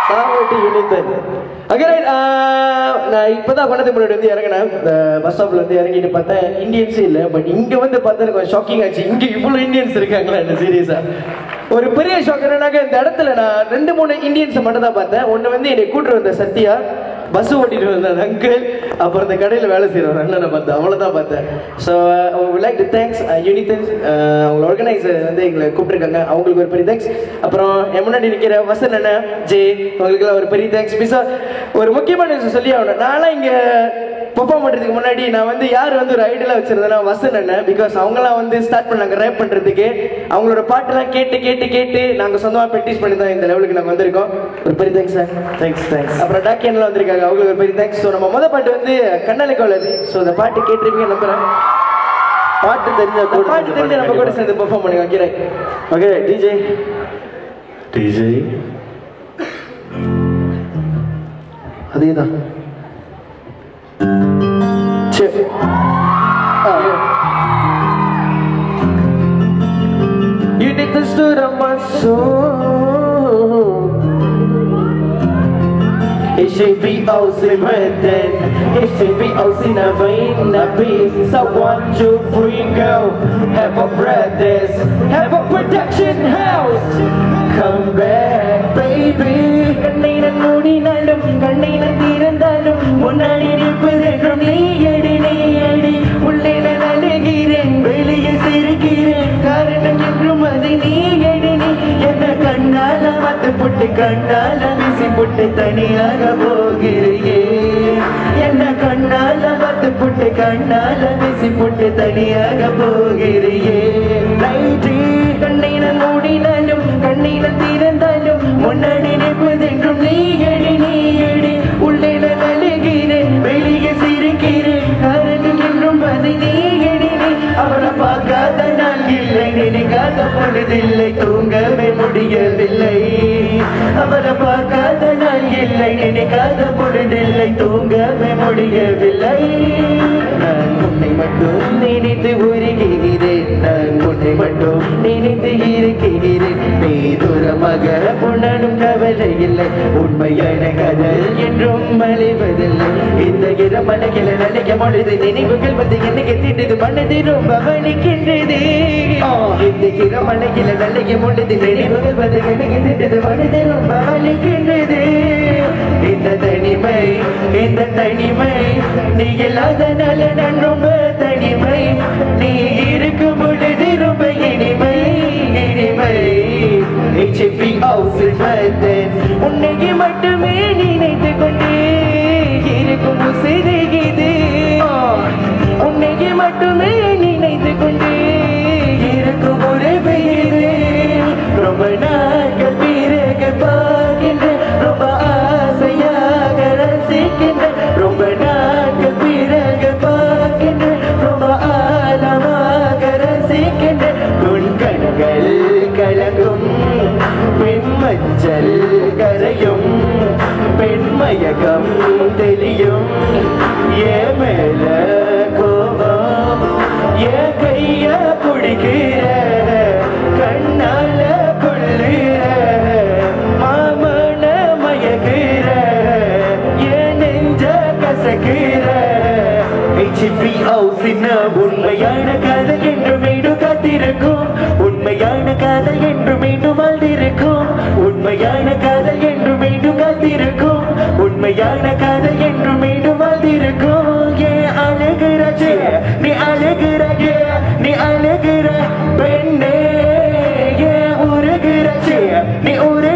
சாவட்டி யூனித்தன். Okay right. நான் இப்போதான் கொண்டது முன்னாடி வந்து இறங்கினேன். பஸ் ஸ்டாப்ல வந்து இறங்கிட்டு பார்த்தேன் இந்தியன்ஸே இல்லை. பட் இங்கே வந்து பார்த்தா எனக்கு கொஞ்சம் ஷாக்கிங் ஆச்சு. இங்கே இவ்வளோ இந்தியன்ஸ் இருக்காங்களா என்ன சீரியஸா? ஒரு பெரிய ஷாக் என்னன்னாக்க இந்த இடத்துல நான் 2-3 இந்தியன்ஸை மட்டும் தான் பார்த்தேன். ஒன்று வந்து என்னை கூட்டு வந்த சத்யா, பஸ் ஓட்டிட்டு வந்த அங்கிள், அப்புறம் இந்த கடையில் வேலை செய்கிறவர் அண்ணனை பார்த்தேன். அவ்வளோதான் பார்த்தேன். ஸோ லைக் டு தேங்க்ஸ் யூனித்தன்ஸ். அவங்க ஆர்கனைசர் வந்து எங்களை கூப்பிட்டுருக்காங்க, அவங்களுக்கு ஒரு பெரிய தேங்க்ஸ். அப்புறம் என் முன்னாடி நிற்கிற வசன் அண்ணன், ஜே, அவங்களுக்குலாம் ஒரு பெரிய தேங்க்ஸ். பிசா ஒரு முக்கியமான விஷயம் சொல்லி ஆகணும். நான்லாம் இங்கே பெர்ஃபார்ம் பண்ணுறதுக்கு முன்னாடி நான் வந்து யார் வந்து ஒரு ஐடியலாக வச்சுருந்தேன்னா வசன் அண்ணன். பிகாஸ் அவங்களாம் வந்து ஸ்டார்ட் பண்ணாங்க ரேப் பண்ணுறதுக்கு. அவங்களோட பாட்டெல்லாம் கேட்டு கேட்டு கேட்டு நாங்கள் சொந்தமாக ப்ராக்டிஸ் பண்ணி தான் இந்த லெவலுக்கு நாங்கள் வந்திருக்கோம். ஒரு பெரிய தேங்க்ஸ் சார். தேங்க்ஸ். அப்புறம் டாக்கியன்லாம் வந்திருக்காங்க, அவங்களுக்கு ஒரு பெரிய தேங்க்ஸ். ஸோ நம்ம மொதல் பாட்டு வந்து கண்ணாலே கோலது. ஸோ இந்த பாட்டு கேட்டிருப்பீங்க நம்புறேன். பாட்டு தெரிஞ்ச நம்ம கூட சேர்ந்து பெர்ஃபார்ம் பண்ணி வைக்கிறேன். ஓகே டிஜே அதேதான். You need to stood on my soul. Ich bin wie aus dem Rennen, ich bin wie aus in der Wein, der Beast. So one, two, three, go. Have a brothers, have a production house. Come back, baby. கண்ணீரை மூடினாலும் கண்ணீரை தீர்ந்தாலும் முன்னாடி நிற்பதென்றும் நீ அடி உள்ளே நான் அழுகிறேன், வெளியே சிரிக்கிறேன். காரணம் என்றும் அது நீ அடி என்ன கண்ணால மத்து புட்டு கண்ணால வீசி புட்டு தனியாக போகிறியே. என்ன கண்ணால மத்து புட்டு கண்ணால வீசி புட்டு தனியாக போகிறியே. கண்ணீரை மூடினாலும் கண்ணீரை தீர்ந்தாலும் முன்னாடி நிற்பதென்றும் நீ அடி உள்ளே நான் அழுகிறேன், வெளியே சிரிக்கிறேன். காரணம் என்றும் அது நீ அடி அவரை பார்க்காத நாள் இல்லை, நினைக்காத பொழுதில்லை, தூங்கவே முடியவில்லை. அவரை பார்க்காத நாள் இல்லை, நினைக்காத பொழுதில்லை, தூங்கவே முடியவில்லை. நான் உன்னை மட்டும் நினைத்து உருகிறேன், நான் உன்னை மட்டும் நினைத்து இருக்கிறேன். நீ தூரமாக பொண்ணனும் கவலை இல்லை, உண்மையான கதல் என்றும் அழிவதில்லை. இந்த இரமலைகளை நினைக்க பொழுது நினைவுகள் வந்து எனக்கு திட்டது மனது ரொம்ப வலிக்கின்றது. இந்த இரமலைகளை நினைக்க பொழுது நினைவுகள் வந்து எனக்கு திட்டது மனது ரொம்ப வலிக்கின்றது. இந்த தனிமை நீ இல்லாதனால நான் ரொம்ப தனிமை. நீ இருக்கும் பொழுது ரொம்ப இனிமை. உன்னை மட்டுமே நினைத்து கொண்டே இருக்கும் உசிறுகிறது. உன்னை மட்டுமே நினைத்து கொண்டே இருக்கும் உறவு இது. ரொம்ப நாட்கள் பிறகு பார்க்கின்ற, ரொம்ப ஆசையாக ரசிக்கின்ற. ரொம்ப நாட்கள் பிறகு பார்க்கின்ற, ரொம்ப ஆழமாக ரசிக்கின்ற. உன் கண்கள் கலங்கும், பெண்மஞ்சள் கரையும், பெண்மயகம் தெளியும். ஏ மேல கோபம், ஏ கைய பிடிக்கிற, கண்ணால கொள்ளுற, மாமன மயக்குற, ஏ நெஞ்ச கசக்குற. உண்மையான காதல் என்று மீண்டும் காத்திருக்கும், உண்மையான காதல் என்று மீண்டும் வாழ்ந்திருக்கும், உண்மையான காதல் என்று மீண்டும் காத்திருக்கும், உண்மையான காதல் என்று மீண்டும் வாழ்ந்திருக்கும். ஏன் அழுகிறாச்சே நீ அழுகிறாச்சே நீ அழுகிற பெண்ணே, ஏன் உருகிறாச்சே நீ உரு